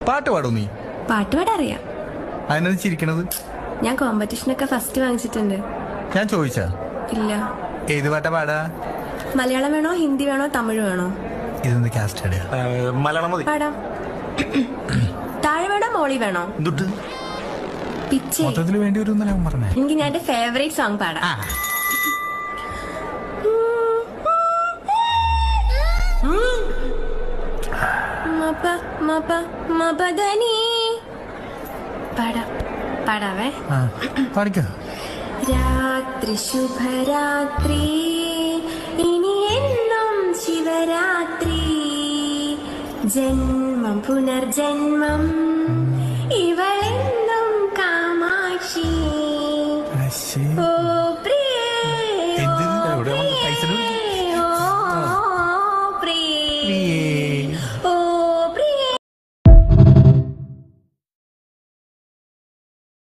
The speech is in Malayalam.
പാട്ട് പാടൂ നീ? പാട്ട് പാടാറിയാം. അതിനത് ചിരിക്കണത്? ഞാൻ കോമ്പറ്റീഷനൊക്കെ ഫസ്റ്റ് വാങ്ങിച്ചിട്ടുണ്ട്. ഞാൻ ചോദിച്ചാ? ഇല്ല. ഏത് പാട്ടാ പാടാ? മലയാളം വേണോ, ഹിന്ദി വേണോ, തമിഴ് വേണോ? ഇതെന്ത് കാസ്റ്റ്? മലയാളം മതി. പാടാം. താഴെ വേണോ, മോളി വേണോ? പിച്ചേ. മൊത്തത്തിൽ വേണ്ടി ഒരു പറഞ്ഞേ. എനിക്ക് ഞാൻ എന്റെ ഫേവറേറ്റ് സോങ് പാടാം. പാടാവേ. പാടിക്കോ. രാത്രി ശുഭരാത്രി, ഇനി എന്നും ശിവരാത്രി, ജന്മം പുനർജന്മം